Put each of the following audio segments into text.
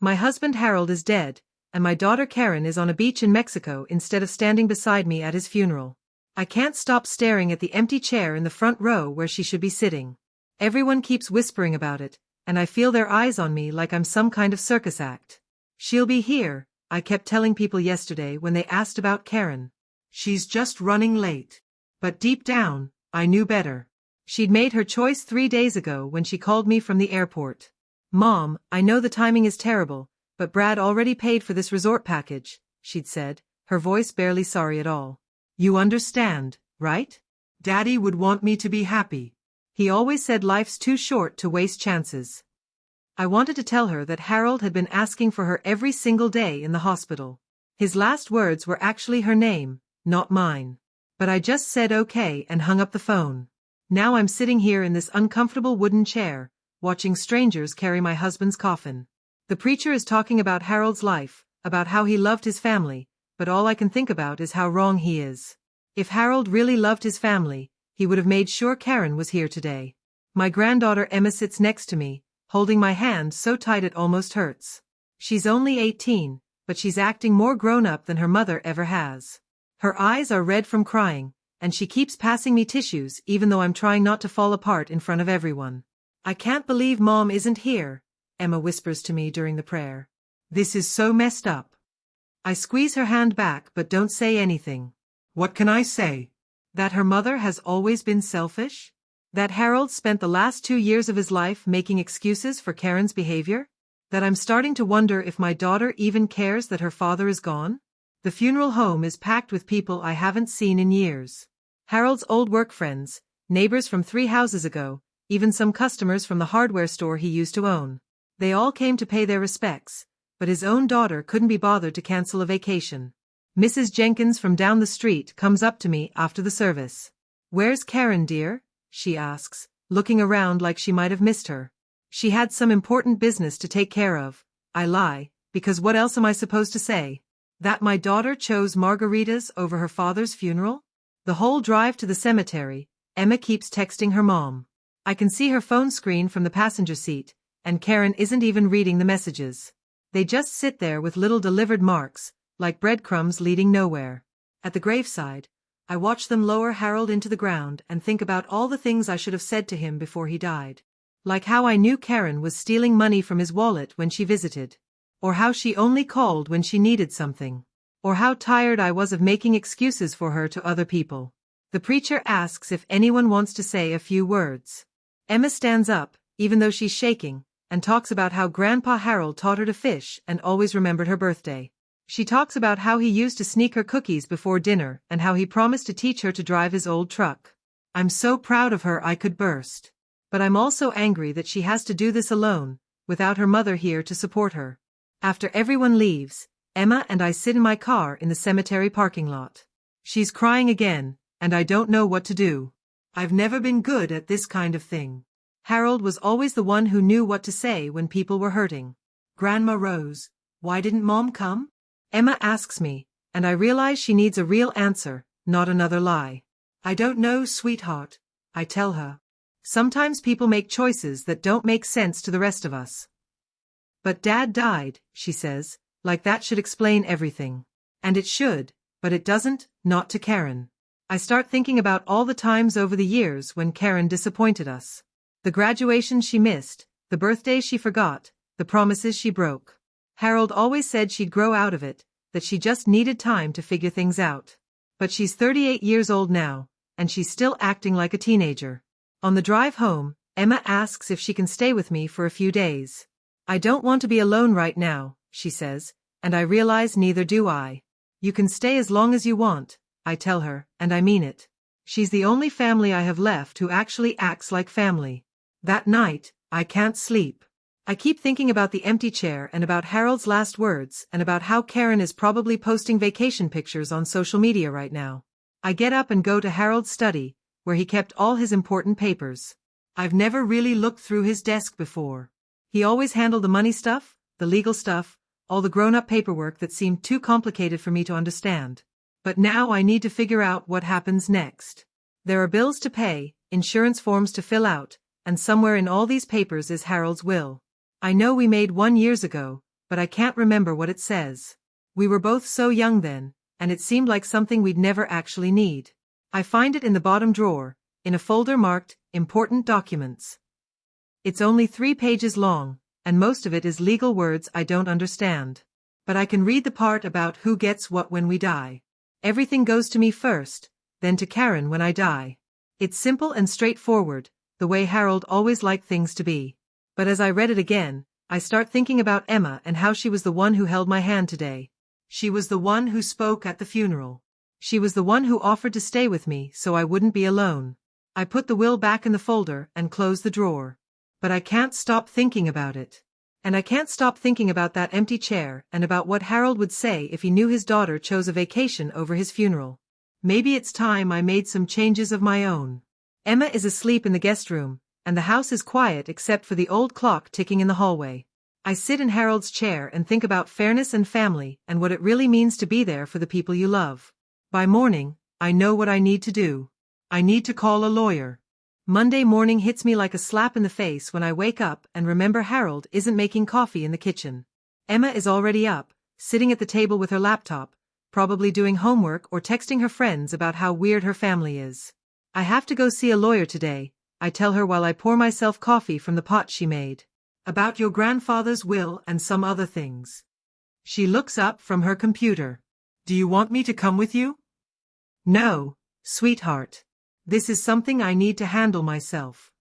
My husband Harold is dead, and my daughter Karen is on a beach in Mexico instead of standing beside me at his funeral. I can't stop staring at the empty chair in the front row where she should be sitting. Everyone keeps whispering about it, and I feel their eyes on me like I'm some kind of circus act. She'll be here, I kept telling people yesterday when they asked about Karen. She's just running late. But deep down, I knew better. She'd made her choice 3 days ago when she called me from the airport. Mom, I know the timing is terrible, but Brad already paid for this resort package, she'd said, her voice barely sorry at all. You understand, right? Daddy would want me to be happy. He always said life's too short to waste chances. I wanted to tell her that Harold had been asking for her every single day in the hospital. His last words were actually her name, not mine. But I just said okay and hung up the phone. Now I'm sitting here in this uncomfortable wooden chair, watching strangers carry my husband's coffin. The preacher is talking about Harold's life, about how he loved his family, but all I can think about is how wrong he is. If Harold really loved his family, he would have made sure Karen was here today. My granddaughter Emma sits next to me, holding my hand so tight it almost hurts. She's only 18, but she's acting more grown-up than her mother ever has. Her eyes are red from crying, and she keeps passing me tissues even though I'm trying not to fall apart in front of everyone. I can't believe Mom isn't here, Emma whispers to me during the prayer. This is so messed up. I squeeze her hand back but don't say anything. What can I say? That her mother has always been selfish? That Harold spent the last 2 years of his life making excuses for Karen's behavior? That I'm starting to wonder if my daughter even cares that her father is gone? The funeral home is packed with people I haven't seen in years. Harold's old work friends, neighbors from 3 houses ago, even some customers from the hardware store he used to own. They all came to pay their respects, but his own daughter couldn't be bothered to cancel a vacation. Mrs. Jenkins from down the street comes up to me after the service. Where's Karen, dear? She asks, looking around like she might have missed her. She had some important business to take care of. I lie, because what else am I supposed to say? That my daughter chose margaritas over her father's funeral? The whole drive to the cemetery, Emma keeps texting her mom. I can see her phone screen from the passenger seat, and Karen isn't even reading the messages. They just sit there with little delivered marks, like breadcrumbs leading nowhere. At the graveside, I watch them lower Harold into the ground and think about all the things I should have said to him before he died. Like how I knew Karen was stealing money from his wallet when she visited. Or how she only called when she needed something. Or how tired I was of making excuses for her to other people. The preacher asks if anyone wants to say a few words. Emma stands up, even though she's shaking, and talks about how Grandpa Harold taught her to fish and always remembered her birthday. She talks about how he used to sneak her cookies before dinner and how he promised to teach her to drive his old truck. I'm so proud of her I could burst. But I'm also angry that she has to do this alone, without her mother here to support her. After everyone leaves, Emma and I sit in my car in the cemetery parking lot. She's crying again, and I don't know what to do. I've never been good at this kind of thing. Harold was always the one who knew what to say when people were hurting. Grandma Rose, why didn't Mom come? Emma asks me, and I realize she needs a real answer, not another lie. I don't know, sweetheart, I tell her. Sometimes people make choices that don't make sense to the rest of us. But Dad died, she says, like that should explain everything. And it should, but it doesn't, not to Karen. I start thinking about all the times over the years when Karen disappointed us. The graduations she missed, the birthdays she forgot, the promises she broke. Harold always said she'd grow out of it, that she just needed time to figure things out. But she's 38 years old now, and she's still acting like a teenager. On the drive home, Emma asks if she can stay with me for a few days. I don't want to be alone right now, she says, and I realize neither do I. You can stay as long as you want, I tell her, and I mean it. She's the only family I have left who actually acts like family. That night, I can't sleep. I keep thinking about the empty chair and about Harold's last words and about how Karen is probably posting vacation pictures on social media right now. I get up and go to Harold's study, where he kept all his important papers. I've never really looked through his desk before. He always handled the money stuff, the legal stuff, all the grown-up paperwork that seemed too complicated for me to understand. But now I need to figure out what happens next. There are bills to pay, insurance forms to fill out, and somewhere in all these papers is Harold's will. I know we made one years ago, but I can't remember what it says. We were both so young then, and it seemed like something we'd never actually need. I find it in the bottom drawer, in a folder marked, Important Documents. It's only 3 pages long, and most of it is legal words I don't understand. But I can read the part about who gets what when we die. Everything goes to me first, then to Karen when I die. It's simple and straightforward, the way Harold always liked things to be. But as I read it again, I start thinking about Emma and how she was the one who held my hand today. She was the one who spoke at the funeral. She was the one who offered to stay with me so I wouldn't be alone. I put the will back in the folder and closed the drawer. But I can't stop thinking about it. And I can't stop thinking about that empty chair and about what Harold would say if he knew his daughter chose a vacation over his funeral. Maybe it's time I made some changes of my own. Emma is asleep in the guest room, and the house is quiet except for the old clock ticking in the hallway. I sit in Harold's chair and think about fairness and family and what it really means to be there for the people you love. By morning, I know what I need to do. I need to call a lawyer. Monday morning hits me like a slap in the face when I wake up and remember Harold isn't making coffee in the kitchen. Emma is already up, sitting at the table with her laptop, probably doing homework or texting her friends about how weird her family is. I have to go see a lawyer today, I tell her while I pour myself coffee from the pot she made. About your grandfather's will and some other things. She looks up from her computer. Do you want me to come with you? No, sweetheart. This is something I need to handle myself.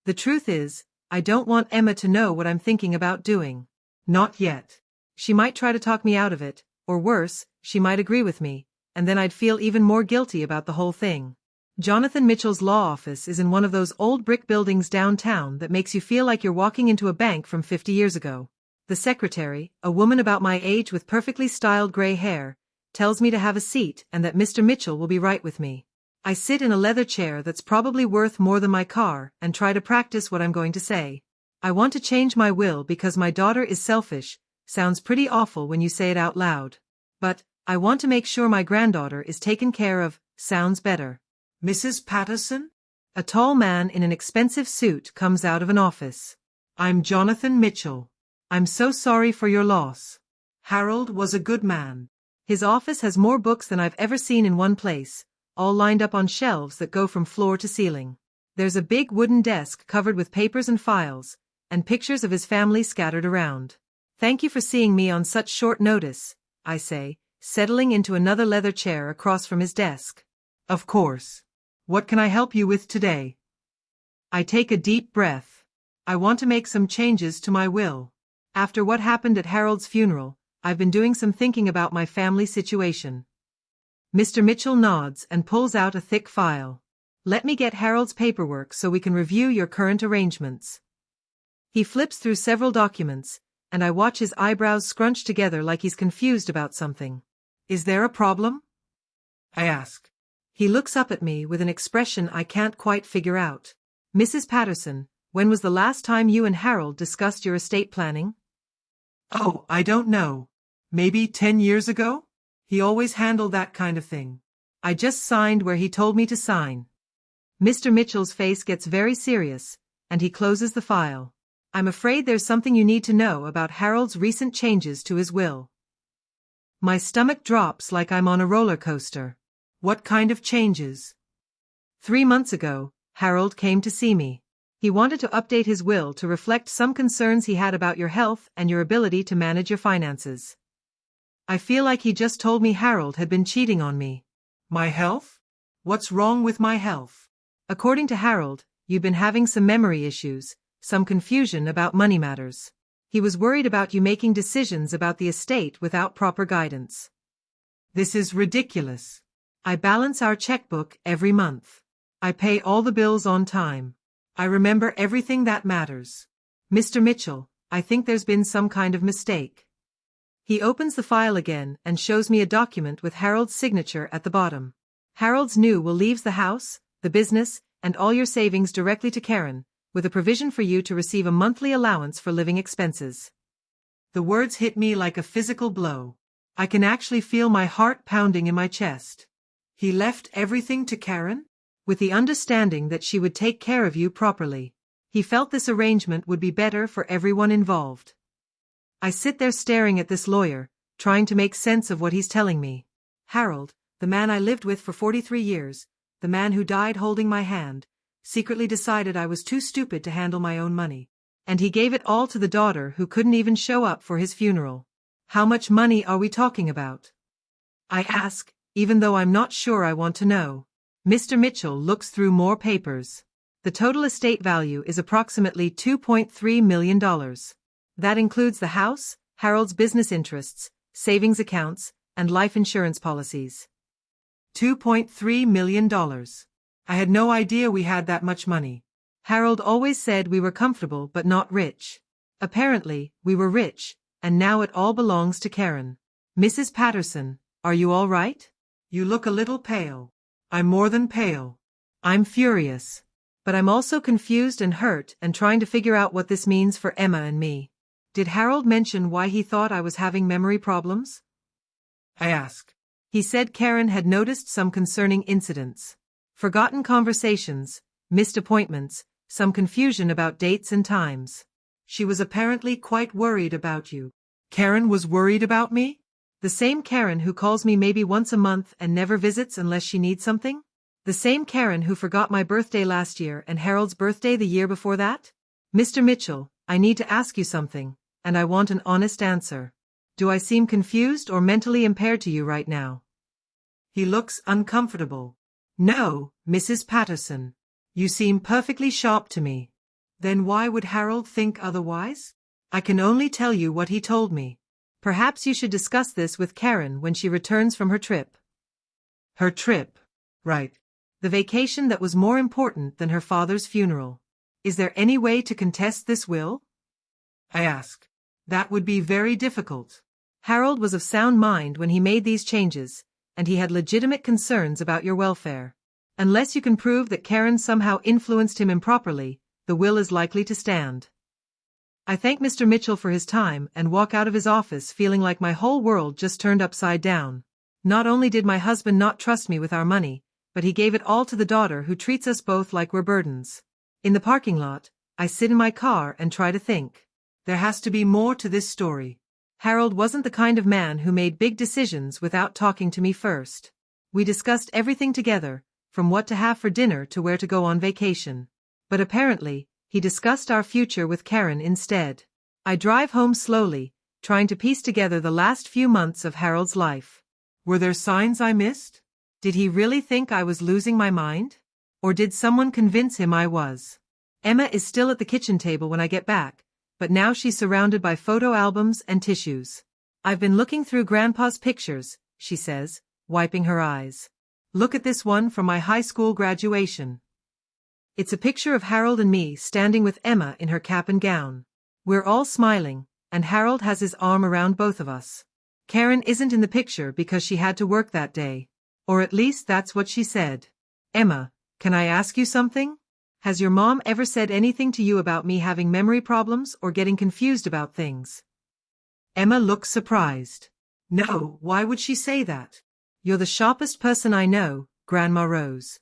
The truth is, I don't want Emma to know what I'm thinking about doing. Not yet. She might try to talk me out of it, or worse, she might agree with me, and then I'd feel even more guilty about the whole thing. Jonathan Mitchell's law office is in one of those old brick buildings downtown that makes you feel like you're walking into a bank from 50 years ago. The secretary, a woman about my age with perfectly styled gray hair, tells me to have a seat and that Mr. Mitchell will be right with me. I sit in a leather chair that's probably worth more than my car and try to practice what I'm going to say. I want to change my will because my daughter is selfish. Sounds pretty awful when you say it out loud. But I want to make sure my granddaughter is taken care of. Sounds better. Mrs. Patterson? A tall man in an expensive suit comes out of an office. I'm Jonathan Mitchell. I'm so sorry for your loss. Harold was a good man. His office has more books than I've ever seen in one place, all lined up on shelves that go from floor to ceiling. There's a big wooden desk covered with papers and files, and pictures of his family scattered around. Thank you for seeing me on such short notice, I say, settling into another leather chair across from his desk. Of course. What can I help you with today? I take a deep breath. I want to make some changes to my will. After what happened at Harold's funeral, I've been doing some thinking about my family situation. Mr. Mitchell nods and pulls out a thick file. Let me get Harold's paperwork so we can review your current arrangements. He flips through several documents, and I watch his eyebrows scrunch together like he's confused about something. Is there a problem? I ask. He looks up at me with an expression I can't quite figure out. Mrs. Patterson, when was the last time you and Harold discussed your estate planning? Oh, I don't know. Maybe 10 years ago? He always handled that kind of thing. I just signed where he told me to sign. Mr. Mitchell's face gets very serious, and he closes the file. I'm afraid there's something you need to know about Harold's recent changes to his will. My stomach drops like I'm on a roller coaster. What kind of changes? 3 months ago, Harold came to see me. He wanted to update his will to reflect some concerns he had about your health and your ability to manage your finances. I feel like he just told me Harold had been cheating on me. My health? What's wrong with my health? According to Harold, you've been having some memory issues, some confusion about money matters. He was worried about you making decisions about the estate without proper guidance. This is ridiculous. I balance our checkbook every month. I pay all the bills on time. I remember everything that matters. Mr. Mitchell, I think there's been some kind of mistake. He opens the file again and shows me a document with Harold's signature at the bottom. Harold's new will leaves the house, the business, and all your savings directly to Karen, with a provision for you to receive a monthly allowance for living expenses. The words hit me like a physical blow. I can actually feel my heart pounding in my chest. He left everything to Karen? With the understanding that she would take care of you properly. He felt this arrangement would be better for everyone involved. I sit there staring at this lawyer, trying to make sense of what he's telling me. Harold, the man I lived with for 43 years, the man who died holding my hand, secretly decided I was too stupid to handle my own money. And he gave it all to the daughter who couldn't even show up for his funeral. How much money are we talking about? I ask, even though I'm not sure I want to know. Mr. Mitchell looks through more papers. The total estate value is approximately $2.3 million. That includes the house, Harold's business interests, savings accounts, and life insurance policies. $2.3 million. I had no idea we had that much money. Harold always said we were comfortable but not rich. Apparently, we were rich, and now it all belongs to Karen. Mrs. Patterson, are you all right? You look a little pale. I'm more than pale. I'm furious. But I'm also confused and hurt and trying to figure out what this means for Emma and me. Did Harold mention why he thought I was having memory problems? I ask. He said Karen had noticed some concerning incidents. Forgotten conversations, missed appointments, some confusion about dates and times. She was apparently quite worried about you. Karen was worried about me? The same Karen who calls me maybe once a month and never visits unless she needs something? The same Karen who forgot my birthday last year and Harold's birthday the year before that? Mr. Mitchell, I need to ask you something, and I want an honest answer. Do I seem confused or mentally impaired to you right now? He looks uncomfortable. No, Mrs. Patterson. You seem perfectly sharp to me. Then why would Harold think otherwise? I can only tell you what he told me. Perhaps you should discuss this with Karen when she returns from her trip. Her trip. Right. The vacation that was more important than her father's funeral. Is there any way to contest this will? I ask. That would be very difficult. Harold was of sound mind when he made these changes, and he had legitimate concerns about your welfare. Unless you can prove that Karen somehow influenced him improperly, the will is likely to stand. I thank Mr. Mitchell for his time and walk out of his office feeling like my whole world just turned upside down. Not only did my husband not trust me with our money, but he gave it all to the daughter who treats us both like we're burdens. In the parking lot, I sit in my car and try to think. There has to be more to this story. Harold wasn't the kind of man who made big decisions without talking to me first. We discussed everything together, from what to have for dinner to where to go on vacation. But apparently, he discussed our future with Karen instead. I drive home slowly, trying to piece together the last few months of Harold's life. Were there signs I missed? Did he really think I was losing my mind? Or did someone convince him I was? Emma is still at the kitchen table when I get back, but now she's surrounded by photo albums and tissues. I've been looking through Grandpa's pictures, she says, wiping her eyes. Look at this one from my high school graduation. It's a picture of Harold and me standing with Emma in her cap and gown. We're all smiling, and Harold has his arm around both of us. Karen isn't in the picture because she had to work that day. Or at least that's what she said. Emma, can I ask you something? Has your mom ever said anything to you about me having memory problems or getting confused about things? Emma looks surprised. No, why would she say that? You're the sharpest person I know, Grandma Rose.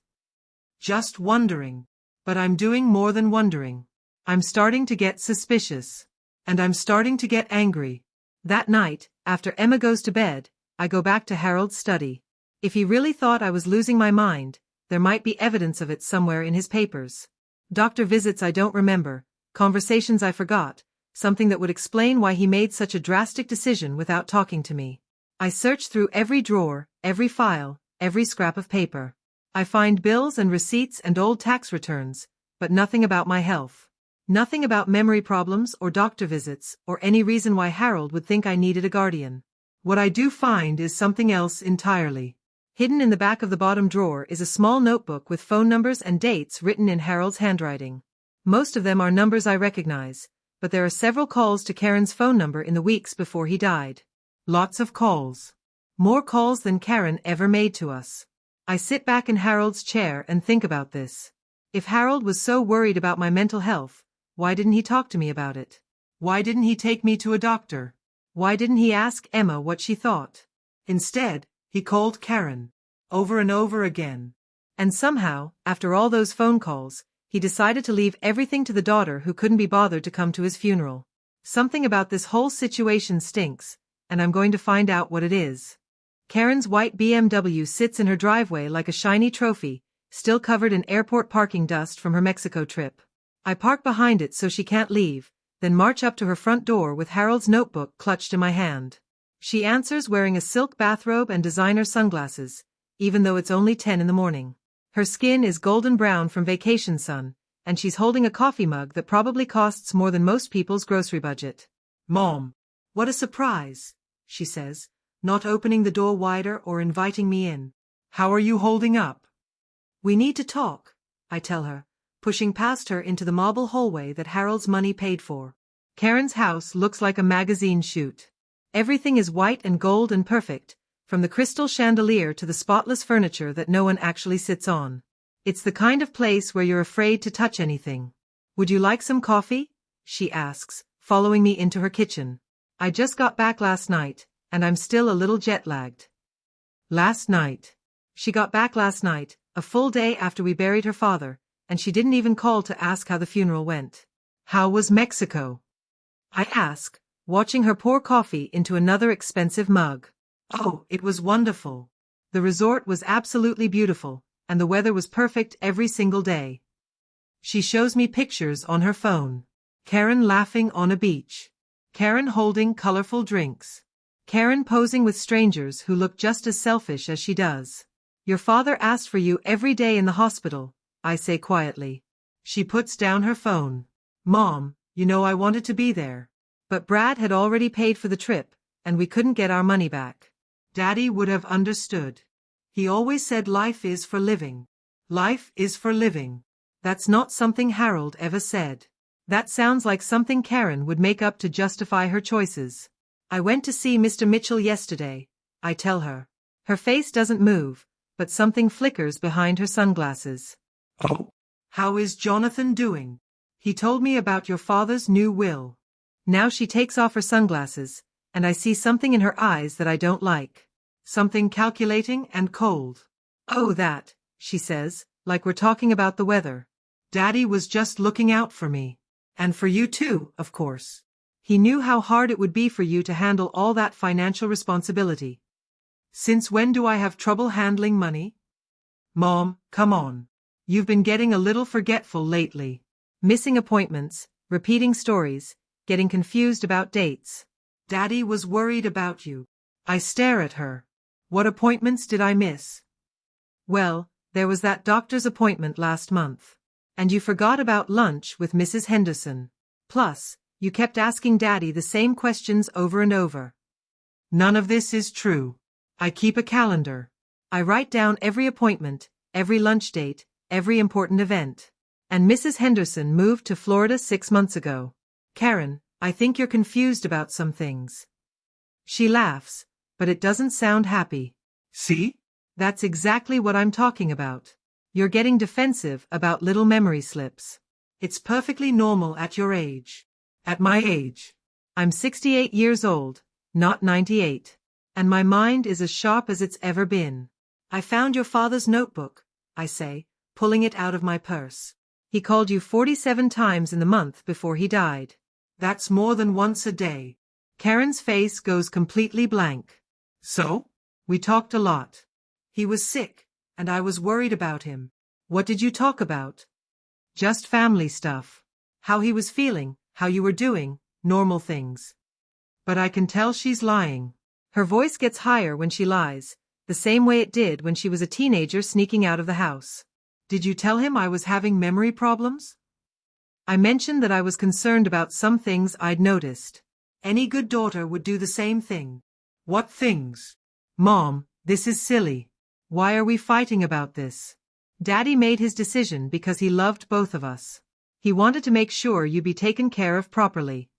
Just wondering. But I'm doing more than wondering. I'm starting to get suspicious. And I'm starting to get angry. That night, after Emma goes to bed, I go back to Harold's study. If he really thought I was losing my mind, there might be evidence of it somewhere in his papers. Doctor visits I don't remember, conversations I forgot, something that would explain why he made such a drastic decision without talking to me. I search through every drawer, every file, every scrap of paper. I find bills and receipts and old tax returns, but nothing about my health. Nothing about memory problems or doctor visits or any reason why Harold would think I needed a guardian. What I do find is something else entirely. Hidden in the back of the bottom drawer is a small notebook with phone numbers and dates written in Harold's handwriting. Most of them are numbers I recognize, but there are several calls to Karen's phone number in the weeks before he died. Lots of calls. More calls than Karen ever made to us. I sit back in Harold's chair and think about this. If Harold was so worried about my mental health, why didn't he talk to me about it? Why didn't he take me to a doctor? Why didn't he ask Emma what she thought? Instead, he called Karen. Over and over again. And somehow, after all those phone calls, he decided to leave everything to the daughter who couldn't be bothered to come to his funeral. Something about this whole situation stinks, and I'm going to find out what it is. Karen's white BMW sits in her driveway like a shiny trophy, still covered in airport parking dust from her Mexico trip. I park behind it so she can't leave, then march up to her front door with Harold's notebook clutched in my hand. She answers wearing a silk bathrobe and designer sunglasses, even though it's only 10 in the morning. Her skin is golden brown from vacation sun, and she's holding a coffee mug that probably costs more than most people's grocery budget. "Mom, what a surprise," she says, not opening the door wider or inviting me in. "How are you holding up?" "We need to talk," I tell her, pushing past her into the marble hallway that Harold's money paid for. Karen's house looks like a magazine shoot. Everything is white and gold and perfect, from the crystal chandelier to the spotless furniture that no one actually sits on. It's the kind of place where you're afraid to touch anything. "Would you like some coffee?" she asks, following me into her kitchen. "I just got back last night, and I'm still a little jet-lagged." Last night. She got back last night, a full day after we buried her father, and she didn't even call to ask how the funeral went. "How was Mexico?" I ask, watching her pour coffee into another expensive mug. "Oh, it was wonderful. The resort was absolutely beautiful, and the weather was perfect every single day." She shows me pictures on her phone. Karen laughing on a beach. Karen holding colorful drinks. Karen posing with strangers who look just as selfish as she does. "Your father asked for you every day in the hospital," I say quietly. She puts down her phone. "Mom, you know I wanted to be there. But Brad had already paid for the trip, and we couldn't get our money back." Daddy would have understood. He always said life is for living. Life is for living. That's not something Harold ever said. That sounds like something Karen would make up to justify her choices. "I went to see Mr. Mitchell yesterday," I tell her. Her face doesn't move, but something flickers behind her sunglasses. "Oh. How is Jonathan doing? He told me about your father's new will." Now she takes off her sunglasses, and I see something in her eyes that I don't like. Something calculating and cold. "Oh, that," she says, like we're talking about the weather. "Daddy was just looking out for me. And for you too, of course. He knew how hard it would be for you to handle all that financial responsibility." "Since when do I have trouble handling money?" "Mom, come on. You've been getting a little forgetful lately. Missing appointments, repeating stories, getting confused about dates. Daddy was worried about you." I stare at her. "What appointments did I miss?" "Well, there was that doctor's appointment last month. And you forgot about lunch with Mrs. Henderson. Plus, you kept asking Daddy the same questions over and over." "None of this is true. I keep a calendar. I write down every appointment, every lunch date, every important event. And Mrs. Henderson moved to Florida 6 months ago. Karen, I think you're confused about some things." She laughs, but it doesn't sound happy. "See? That's exactly what I'm talking about. You're getting defensive about little memory slips. It's perfectly normal at your age." "At my age?" "I'm 68 years old, not 98. And my mind is as sharp as it's ever been." "I found your father's notebook," I say, pulling it out of my purse. "He called you 47 times in the month before he died." "That's more than once a day." Karen's face goes completely blank. "So? We talked a lot. He was sick, and I was worried about him." "What did you talk about?" "Just family stuff. How he was feeling, how you were doing, normal things." But I can tell she's lying. Her voice gets higher when she lies, the same way it did when she was a teenager sneaking out of the house. "Did you tell him I was having memory problems?" I mentioned that I was concerned about some things I'd noticed. "Any good daughter would do the same thing." "What things?" "Mom, this is silly. Why are we fighting about this? Daddy made his decision because he loved both of us. He wanted to make sure you'd be taken care of properly."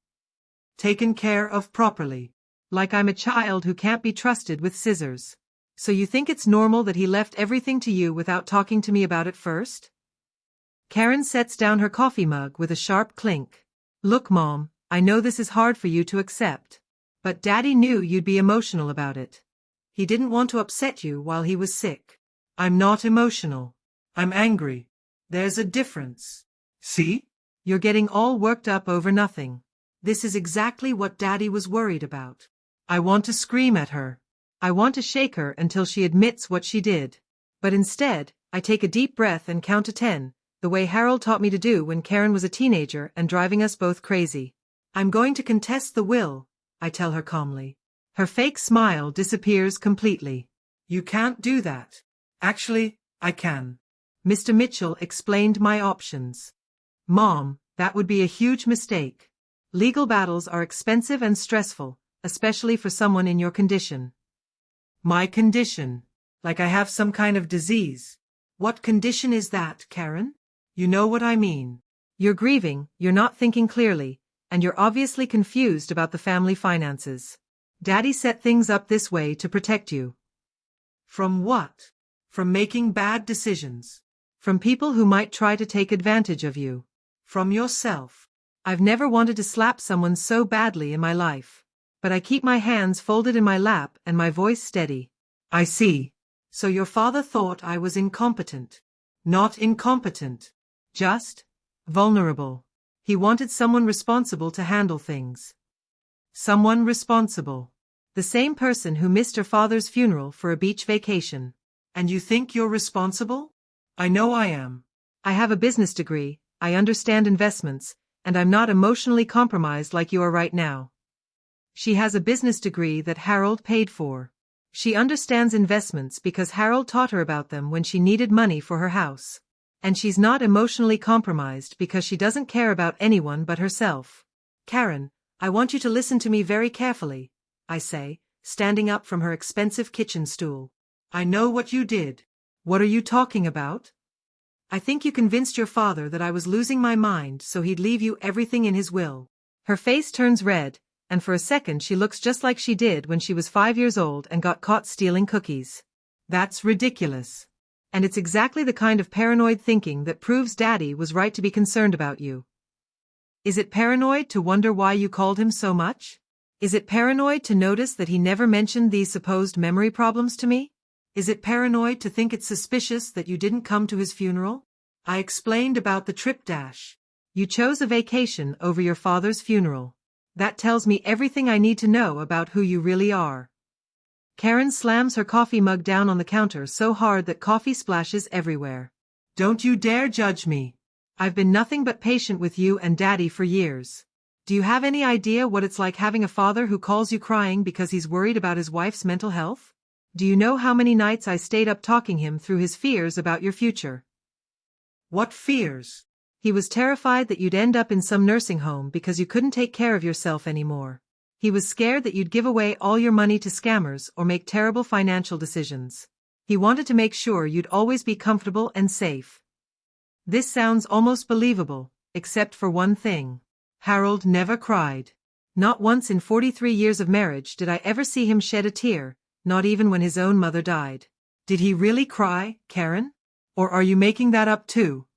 "Taken care of properly?" "Like I'm a child who can't be trusted with scissors. So you think it's normal that he left everything to you without talking to me about it first?" Karen sets down her coffee mug with a sharp clink. "Look, Mom, I know this is hard for you to accept. But Daddy knew you'd be emotional about it. He didn't want to upset you while he was sick." "I'm not emotional. I'm angry. There's a difference. See? You're getting all worked up over nothing." This is exactly what Daddy was worried about. I want to scream at her. I want to shake her until she admits what she did. But instead, I take a deep breath and count to 10, the way Harold taught me to do when Karen was a teenager and driving us both crazy. I'm going to contest the will, I tell her calmly. Her fake smile disappears completely. You can't do that. Actually, I can. Mr. Mitchell explained my options. Mom, that would be a huge mistake. Legal battles are expensive and stressful, especially for someone in your condition. My condition? Like I have some kind of disease. What condition is that, Karen? You know what I mean. You're grieving, you're not thinking clearly, and you're obviously confused about the family finances. Daddy set things up this way to protect you. From what? From making bad decisions. From people who might try to take advantage of you. From yourself. I've never wanted to slap someone so badly in my life. But I keep my hands folded in my lap and my voice steady. I see. So your father thought I was incompetent. Not incompetent. Just vulnerable. He wanted someone responsible to handle things. Someone responsible. The same person who missed her father's funeral for a beach vacation. And you think you're responsible? I know I am. I have a business degree, I understand investments, and I'm not emotionally compromised like you are right now. She has a business degree that Harold paid for. She understands investments because Harold taught her about them when she needed money for her house. And she's not emotionally compromised because she doesn't care about anyone but herself. Karen, I want you to listen to me very carefully, I say, standing up from her expensive kitchen stool. I know what you did. What are you talking about? I think you convinced your father that I was losing my mind so he'd leave you everything in his will. Her face turns red, and for a second she looks just like she did when she was 5 years old and got caught stealing cookies. That's ridiculous. And it's exactly the kind of paranoid thinking that proves Daddy was right to be concerned about you. Is it paranoid to wonder why you called him so much? Is it paranoid to notice that he never mentioned these supposed memory problems to me? Is it paranoid to think it's suspicious that you didn't come to his funeral? I explained about the trip dash. You chose a vacation over your father's funeral. That tells me everything I need to know about who you really are. Karen slams her coffee mug down on the counter so hard that coffee splashes everywhere. Don't you dare judge me. I've been nothing but patient with you and Daddy for years. Do you have any idea what it's like having a father who calls you crying because he's worried about his wife's mental health? Do you know how many nights I stayed up talking him through his fears about your future? What fears? He was terrified that you'd end up in some nursing home because you couldn't take care of yourself anymore. He was scared that you'd give away all your money to scammers or make terrible financial decisions. He wanted to make sure you'd always be comfortable and safe. This sounds almost believable, except for one thing. Harold never cried. Not once in 43 years of marriage did I ever see him shed a tear, not even when his own mother died. Did he really cry, Karen? Or are you making that up too?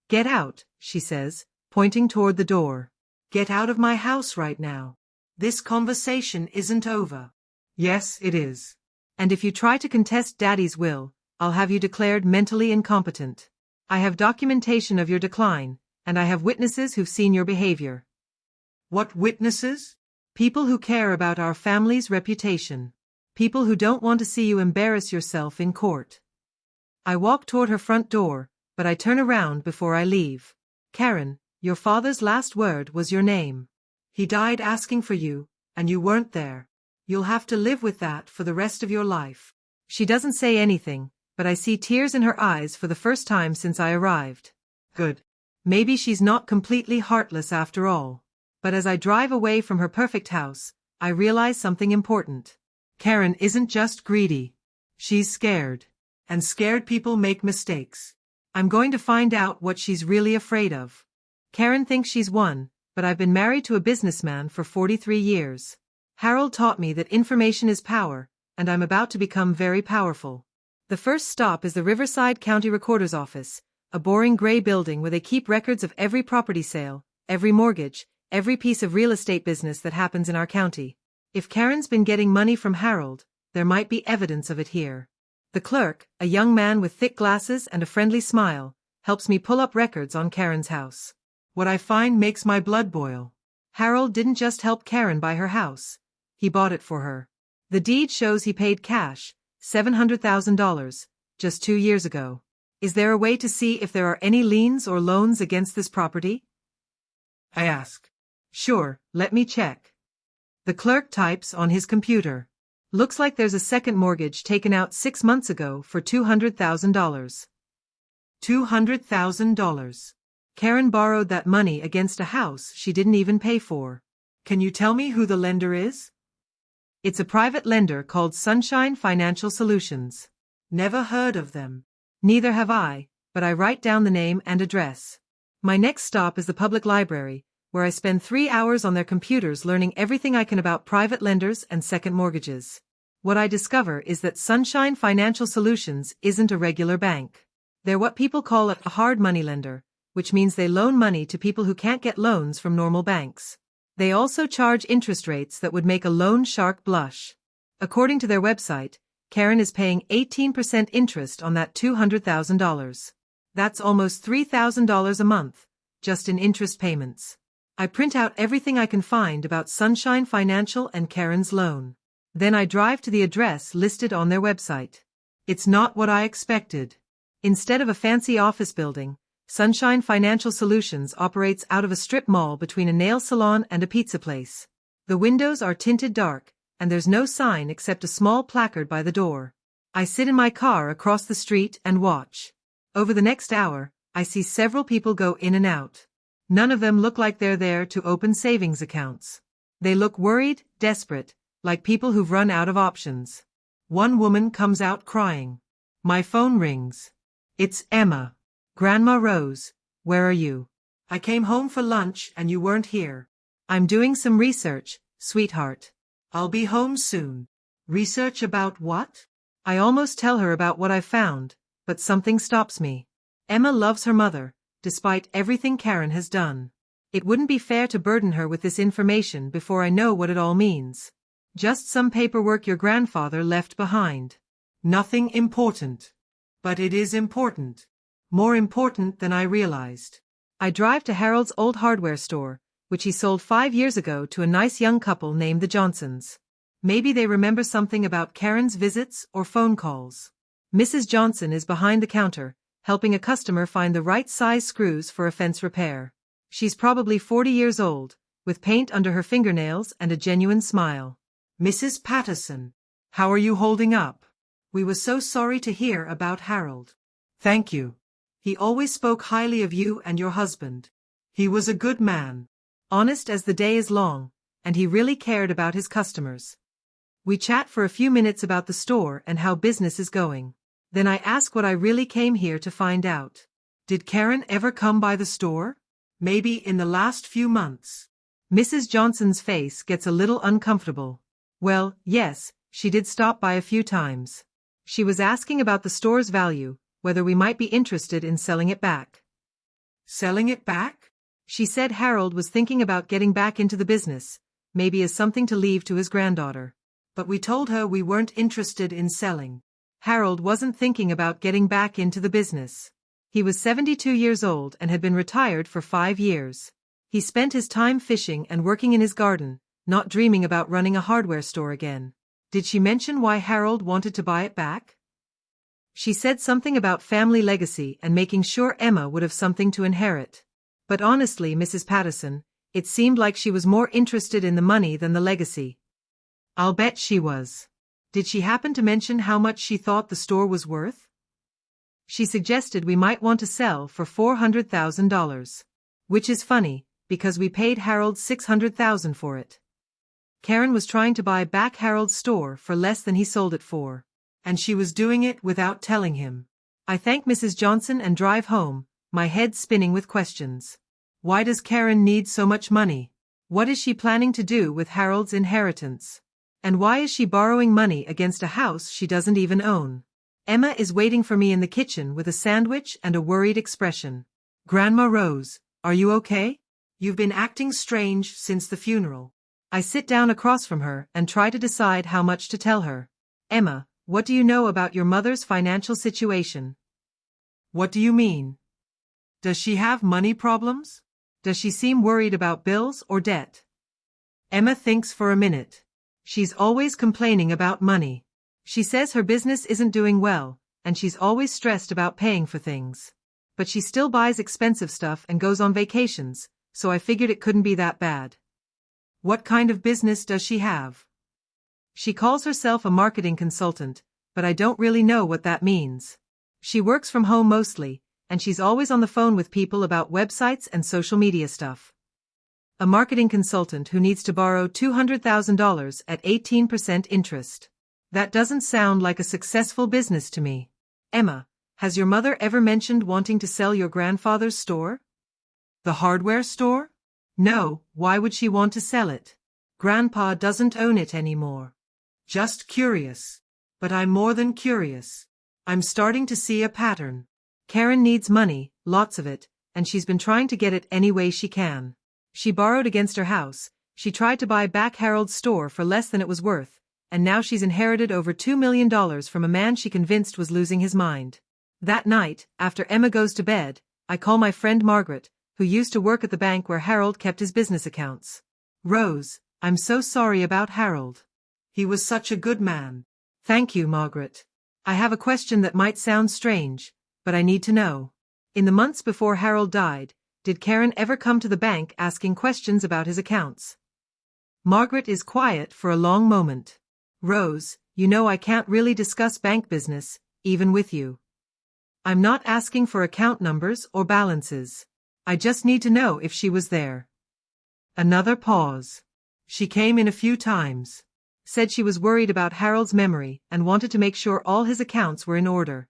Get out, she says, pointing toward the door. Get out of my house right now. This conversation isn't over. Yes, it is. And if you try to contest Daddy's will, I'll have you declared mentally incompetent. I have documentation of your decline, and I have witnesses who've seen your behavior. What witnesses? People who care about our family's reputation. People who don't want to see you embarrass yourself in court. I walk toward her front door, but I turn around before I leave. Karen, your father's last word was your name. He died asking for you, and you weren't there. You'll have to live with that for the rest of your life. She doesn't say anything, but I see tears in her eyes for the first time since I arrived. Good. Maybe she's not completely heartless after all. But as I drive away from her perfect house, I realize something important. Karen isn't just greedy. She's scared. And scared people make mistakes. I'm going to find out what she's really afraid of. Karen thinks she's won, but I've been married to a businessman for 43 years. Harold taught me that information is power, and I'm about to become very powerful. The first stop is the Riverside County Recorder's Office, a boring gray building where they keep records of every property sale, every mortgage, every piece of real estate business that happens in our county. If Karen's been getting money from Harold, there might be evidence of it here. The clerk, a young man with thick glasses and a friendly smile, helps me pull up records on Karen's house. What I find makes my blood boil. Harold didn't just help Karen buy her house. He bought it for her. The deed shows he paid cash, $700,000, just 2 years ago. Is there a way to see if there are any liens or loans against this property? I ask. Sure, let me check. The clerk types on his computer. Looks like there's a second mortgage taken out 6 months ago for $200,000. $200,000. Karen borrowed that money against a house she didn't even pay for. Can you tell me who the lender is? It's a private lender called Sunshine Financial Solutions. Never heard of them. Neither have I, but I write down the name and address. My next stop is the public library, where I spend 3 hours on their computers learning everything I can about private lenders and second mortgages. What I discover is that Sunshine Financial Solutions isn't a regular bank. They're what people call a hard money lender, which means they loan money to people who can't get loans from normal banks. They also charge interest rates that would make a loan shark blush. According to their website, Karen is paying 18% interest on that $200,000. That's almost $3,000 a month, just in interest payments. I print out everything I can find about Sunshine Financial and Karen's loan. Then I drive to the address listed on their website. It's not what I expected. Instead of a fancy office building, Sunshine Financial Solutions operates out of a strip mall between a nail salon and a pizza place. The windows are tinted dark, and there's no sign except a small placard by the door. I sit in my car across the street and watch. Over the next hour, I see several people go in and out. None of them look like they're there to open savings accounts. They look worried, desperate, like people who've run out of options. One woman comes out crying. My phone rings. It's Emma. Grandma Rose, where are you? I came home for lunch and you weren't here. I'm doing some research, sweetheart. I'll be home soon. Research about what? I almost tell her about what I found, but something stops me. Emma loves her mother, despite everything Karen has done. It wouldn't be fair to burden her with this information before I know what it all means. Just some paperwork your grandfather left behind. Nothing important. But it is important. More important than I realized. I drive to Harold's old hardware store, which he sold 5 years ago to a nice young couple named the Johnsons. Maybe they remember something about Karen's visits or phone calls. Mrs. Johnson is behind the counter, helping a customer find the right size screws for a fence repair. She's probably 40 years old, with paint under her fingernails and a genuine smile. Mrs. Patterson, how are you holding up? We were so sorry to hear about Harold. Thank you. He always spoke highly of you and your husband. He was a good man. Honest as the day is long, and he really cared about his customers. We chat for a few minutes about the store and how business is going. Then I ask what I really came here to find out. Did Karen ever come by the store? Maybe in the last few months. Mrs. Johnson's face gets a little uncomfortable. Well, yes, she did stop by a few times. She was asking about the store's value, whether we might be interested in selling it back. Selling it back? She said Harold was thinking about getting back into the business, maybe as something to leave to his granddaughter. But we told her we weren't interested in selling. Harold wasn't thinking about getting back into the business. He was 72 years old and had been retired for 5 years. He spent his time fishing and working in his garden, not dreaming about running a hardware store again. Did she mention why Harold wanted to buy it back? She said something about family legacy and making sure Emma would have something to inherit. But honestly, Mrs. Patterson, it seemed like she was more interested in the money than the legacy. I'll bet she was. Did she happen to mention how much she thought the store was worth? She suggested we might want to sell for $400,000. Which is funny, because we paid Harold $600,000 for it. Karen was trying to buy back Harold's store for less than he sold it for. And she was doing it without telling him. I thank Mrs. Johnson and drive home, my head spinning with questions. Why does Karen need so much money? What is she planning to do with Harold's inheritance? And why is she borrowing money against a house she doesn't even own? Emma is waiting for me in the kitchen with a sandwich and a worried expression. Grandma Rose, are you okay? You've been acting strange since the funeral. I sit down across from her and try to decide how much to tell her. Emma, what do you know about your mother's financial situation? What do you mean? Does she have money problems? Does she seem worried about bills or debt? Emma thinks for a minute. She's always complaining about money. She says her business isn't doing well, and she's always stressed about paying for things. But she still buys expensive stuff and goes on vacations, so I figured it couldn't be that bad. What kind of business does she have? She calls herself a marketing consultant, but I don't really know what that means. She works from home mostly, and she's always on the phone with people about websites and social media stuff. A marketing consultant who needs to borrow $200,000 at 18% interest. That doesn't sound like a successful business to me. Emma, has your mother ever mentioned wanting to sell your grandfather's store? The hardware store? No, why would she want to sell it? Grandpa doesn't own it anymore. Just curious. But I'm more than curious. I'm starting to see a pattern. Karen needs money, lots of it, and she's been trying to get it any way she can. She borrowed against her house, she tried to buy back Harold's store for less than it was worth, and now she's inherited over $2 million from a man she convinced was losing his mind. That night, after Emma goes to bed, I call my friend Margaret, who used to work at the bank where Harold kept his business accounts. Rose, I'm so sorry about Harold. He was such a good man. Thank you, Margaret. I have a question that might sound strange, but I need to know. In the months before Harold died, did Karen ever come to the bank asking questions about his accounts? Margaret is quiet for a long moment. Rose, you know I can't really discuss bank business, even with you. I'm not asking for account numbers or balances. I just need to know if she was there. Another pause. She came in a few times. Said she was worried about Harold's memory and wanted to make sure all his accounts were in order.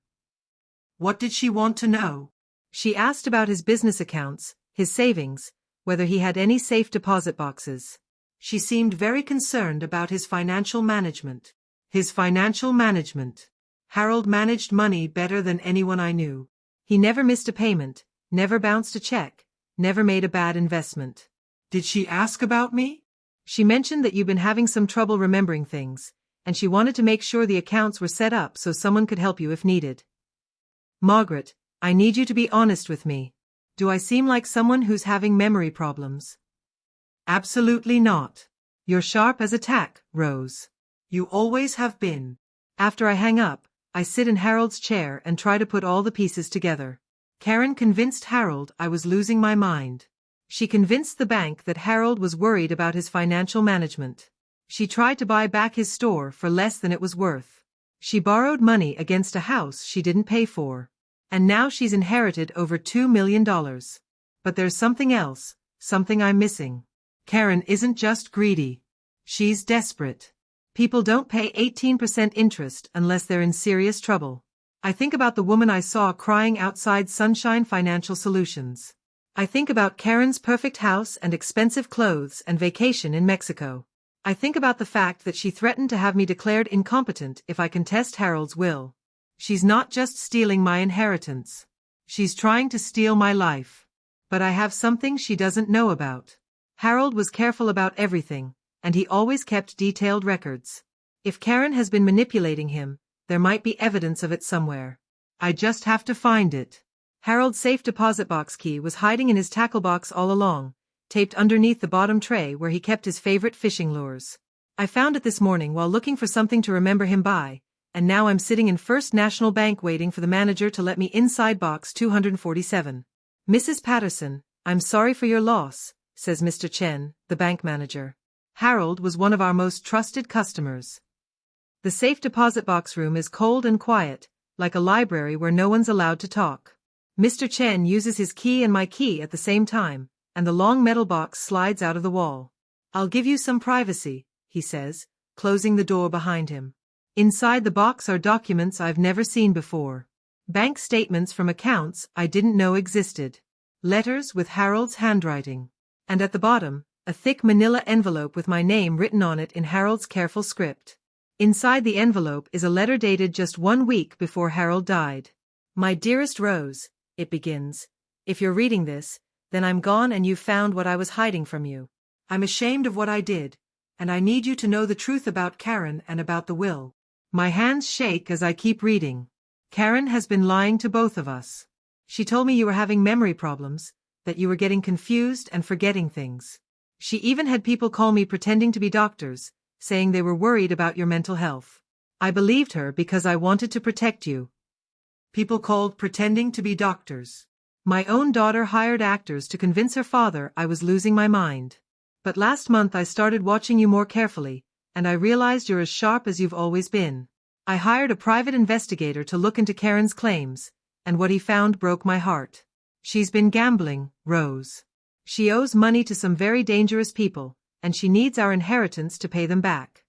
What did she want to know? She asked about his business accounts, his savings, whether he had any safe deposit boxes. She seemed very concerned about his financial management. His financial management. Harold managed money better than anyone I knew. He never missed a payment, never bounced a check, never made a bad investment. Did she ask about me? She mentioned that you've been having some trouble remembering things, and she wanted to make sure the accounts were set up so someone could help you if needed. Margaret, I need you to be honest with me. Do I seem like someone who's having memory problems? Absolutely not. You're sharp as a tack, Rose. You always have been. After I hang up, I sit in Harold's chair and try to put all the pieces together. Karen convinced Harold I was losing my mind. She convinced the bank that Harold was worried about his financial management. She tried to buy back his store for less than it was worth. She borrowed money against a house she didn't pay for. And now she's inherited over $2 million. But there's something else, something I'm missing. Karen isn't just greedy. She's desperate. People don't pay 18% interest unless they're in serious trouble. I think about the woman I saw crying outside Sunshine Financial Solutions. I think about Karen's perfect house and expensive clothes and vacation in Mexico. I think about the fact that she threatened to have me declared incompetent if I contest Harold's will. She's not just stealing my inheritance. She's trying to steal my life. But I have something she doesn't know about. Harold was careful about everything, and he always kept detailed records. If Karen has been manipulating him, there might be evidence of it somewhere. I just have to find it. Harold's safe deposit box key was hiding in his tackle box all along, taped underneath the bottom tray where he kept his favorite fishing lures. I found it this morning while looking for something to remember him by, and now I'm sitting in First National Bank waiting for the manager to let me inside box 247. Mrs. Patterson, I'm sorry for your loss, says Mr. Chen, the bank manager. Harold was one of our most trusted customers. The safe deposit box room is cold and quiet, like a library where no one's allowed to talk. Mr. Chen uses his key and my key at the same time, and the long metal box slides out of the wall. I'll give you some privacy, he says, closing the door behind him. Inside the box are documents I've never seen before. Bank statements from accounts I didn't know existed. Letters with Harold's handwriting. And at the bottom, a thick manila envelope with my name written on it in Harold's careful script. Inside the envelope is a letter dated just 1 week before Harold died. My dearest Rose, it begins. If you're reading this, then I'm gone and you've found what I was hiding from you. I'm ashamed of what I did, and I need you to know the truth about Karen and about the will. My hands shake as I keep reading. Karen has been lying to both of us. She told me you were having memory problems, that you were getting confused and forgetting things. She even had people call me pretending to be doctors, saying they were worried about your mental health. I believed her because I wanted to protect you. People called pretending to be doctors. My own daughter hired actors to convince her father I was losing my mind. But last month I started watching you more carefully, and I realized you're as sharp as you've always been. I hired a private investigator to look into Karen's claims, and what he found broke my heart. She's been gambling, Rose. She owes money to some very dangerous people, and she needs our inheritance to pay them back.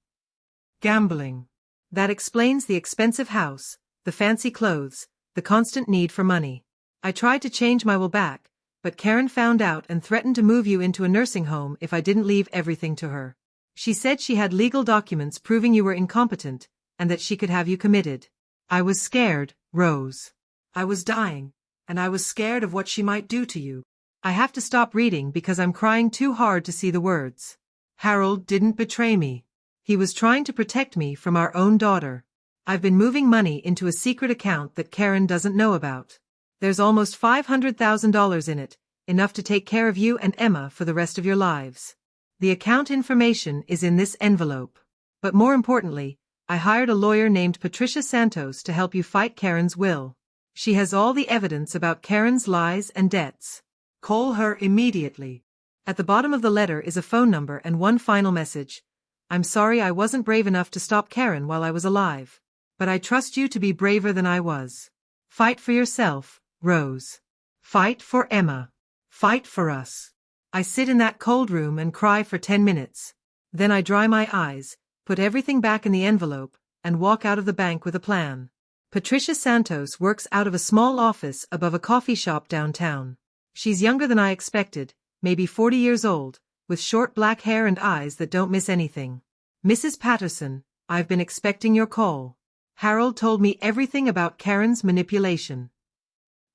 Gambling. That explains the expensive house, the fancy clothes, the constant need for money. I tried to change my will back, but Karen found out and threatened to move you into a nursing home if I didn't leave everything to her. She said she had legal documents proving you were incompetent, and that she could have you committed. I was scared, Rose. I was dying, and I was scared of what she might do to you. I have to stop reading because I'm crying too hard to see the words. Harold didn't betray me. He was trying to protect me from our own daughter. I've been moving money into a secret account that Karen doesn't know about. There's almost $500,000 in it, enough to take care of you and Emma for the rest of your lives. The account information is in this envelope. But more importantly, I hired a lawyer named Patricia Santos to help you fight Karen's will. She has all the evidence about Karen's lies and debts. Call her immediately. At the bottom of the letter is a phone number and one final message. I'm sorry I wasn't brave enough to stop Karen while I was alive. But I trust you to be braver than I was. Fight for yourself, Rose. Fight for Emma. Fight for us. I sit in that cold room and cry for 10 minutes. Then I dry my eyes, put everything back in the envelope, and walk out of the bank with a plan. Patricia Santos works out of a small office above a coffee shop downtown. She's younger than I expected, maybe 40 years old, with short black hair and eyes that don't miss anything. Mrs. Patterson, I've been expecting your call. Harold told me everything about Karen's manipulation.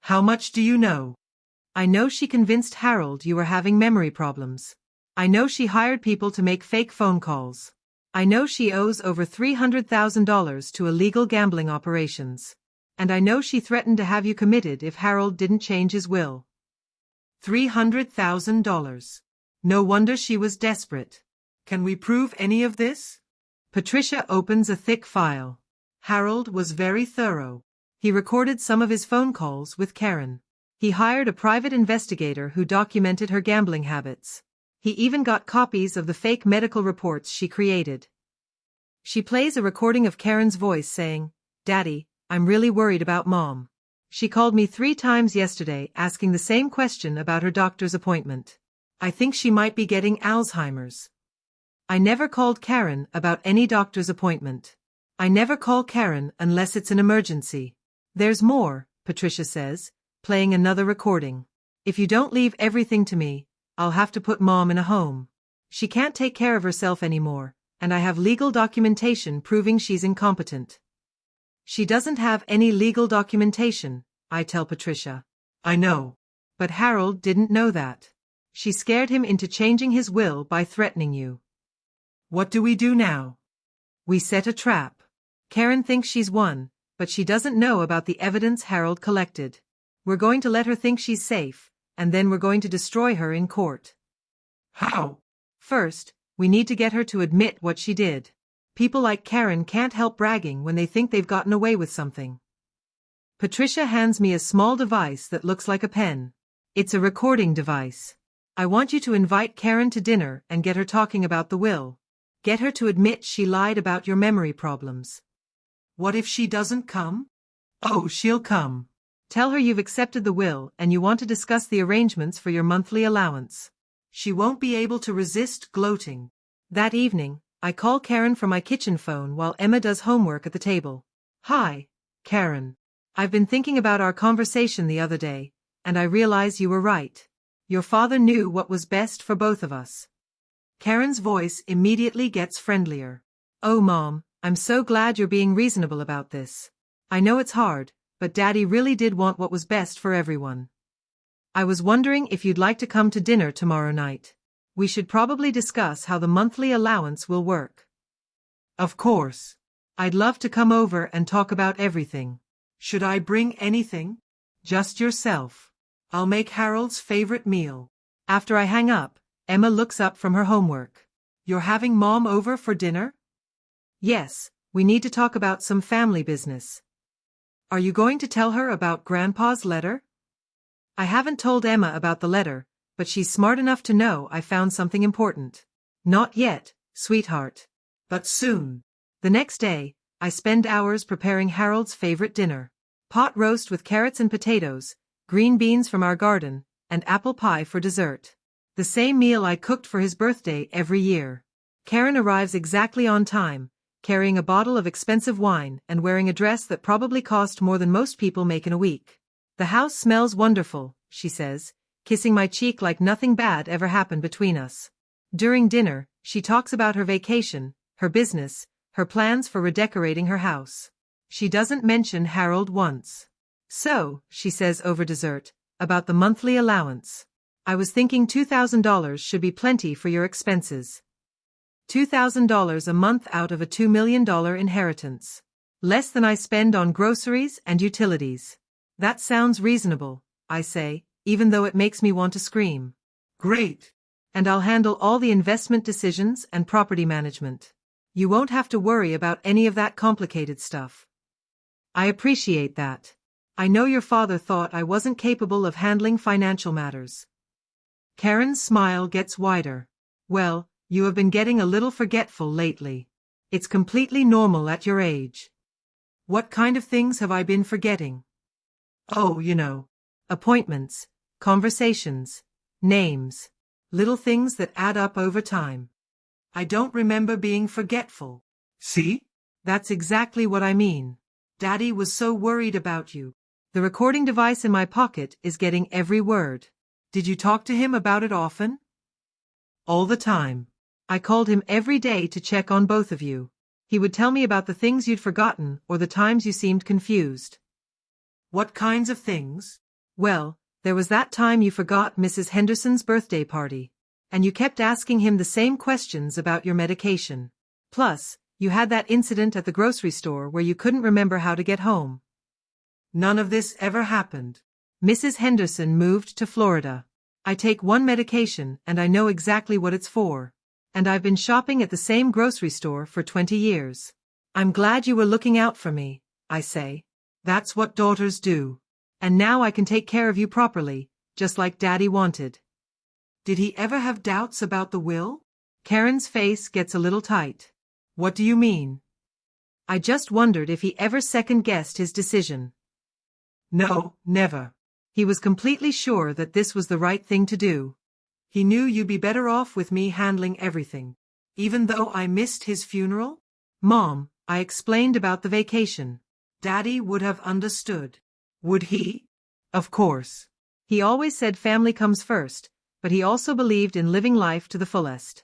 How much do you know? I know she convinced Harold you were having memory problems. I know she hired people to make fake phone calls. I know she owes over $300,000 to illegal gambling operations. And I know she threatened to have you committed if Harold didn't change his will. $300,000. No wonder she was desperate. Can we prove any of this? Patricia opens a thick file. Harold was very thorough. He recorded some of his phone calls with Karen. He hired a private investigator who documented her gambling habits. He even got copies of the fake medical reports she created. She plays a recording of Karen's voice saying, "Daddy, I'm really worried about Mom. She called me 3 times yesterday asking the same question about her doctor's appointment. I think she might be getting Alzheimer's." I never called Karen about any doctor's appointment. I never call Karen unless it's an emergency. There's more, Patricia says, playing another recording. If you don't leave everything to me, I'll have to put Mom in a home. She can't take care of herself anymore, and I have legal documentation proving she's incompetent. She doesn't have any legal documentation, I tell Patricia. I know. But Harold didn't know that. She scared him into changing his will by threatening you. What do we do now? We set a trap. Karen thinks she's won, but she doesn't know about the evidence Harold collected. We're going to let her think she's safe, and then we're going to destroy her in court. How? First, we need to get her to admit what she did. People like Karen can't help bragging when they think they've gotten away with something. Patricia hands me a small device that looks like a pen. It's a recording device. I want you to invite Karen to dinner and get her talking about the will. Get her to admit she lied about your memory problems. What if she doesn't come? Oh, she'll come. Tell her you've accepted the will and you want to discuss the arrangements for your monthly allowance. She won't be able to resist gloating. That evening, I call Karen from my kitchen phone while Emma does homework at the table. Hi, Karen. I've been thinking about our conversation the other day, and I realize you were right. Your father knew what was best for both of us. Karen's voice immediately gets friendlier. Oh, Mom, I'm so glad you're being reasonable about this. I know it's hard, but Daddy really did want what was best for everyone. I was wondering if you'd like to come to dinner tomorrow night. We should probably discuss how the monthly allowance will work. Of course. I'd love to come over and talk about everything. Should I bring anything? Just yourself. I'll make Harold's favorite meal. After I hang up, Emma looks up from her homework. You're having Mom over for dinner? Yes, we need to talk about some family business. Are you going to tell her about Grandpa's letter? I haven't told Emma about the letter, but she's smart enough to know I found something important. Not yet, sweetheart. But soon. The next day, I spend hours preparing Harold's favorite dinner. Pot roast with carrots and potatoes, green beans from our garden, and apple pie for dessert. The same meal I cooked for his birthday every year. Karen arrives exactly on time, carrying a bottle of expensive wine and wearing a dress that probably cost more than most people make in a week. The house smells wonderful, she says, kissing my cheek like nothing bad ever happened between us. During dinner, she talks about her vacation, her business, her plans for redecorating her house. She doesn't mention Harold once. So, she says over dessert, about the monthly allowance. I was thinking $2,000 should be plenty for your expenses. $2,000 a month out of a $2 million inheritance. Less than I spend on groceries and utilities. That sounds reasonable, I say, even though it makes me want to scream. Great. And I'll handle all the investment decisions and property management. You won't have to worry about any of that complicated stuff. I appreciate that. I know your father thought I wasn't capable of handling financial matters. Karen's smile gets wider. Well, you have been getting a little forgetful lately. It's completely normal at your age. What kind of things have I been forgetting? Oh, appointments, conversations, names, little things that add up over time. I don't remember being forgetful. See? That's exactly what I mean. Daddy was so worried about you. The recording device in my pocket is getting every word. Did you talk to him about it often? All the time. I called him every day to check on both of you. He would tell me about the things you'd forgotten or the times you seemed confused. What kinds of things? Well, there was that time you forgot Mrs. Henderson's birthday party. And you kept asking him the same questions about your medication. Plus, you had that incident at the grocery store where you couldn't remember how to get home. None of this ever happened. Mrs. Henderson moved to Florida. I take one medication and I know exactly what it's for. And I've been shopping at the same grocery store for 20 years. I'm glad you were looking out for me, I say. That's what daughters do. And now I can take care of you properly, just like Daddy wanted. Did he ever have doubts about the will? Karen's face gets a little tight. What do you mean? I just wondered if he ever second-guessed his decision. No, never. He was completely sure that this was the right thing to do. He knew you'd be better off with me handling everything. Even though I missed his funeral? Mom, I explained about the vacation. Daddy would have understood. Would he? Of course. He always said family comes first, but he also believed in living life to the fullest.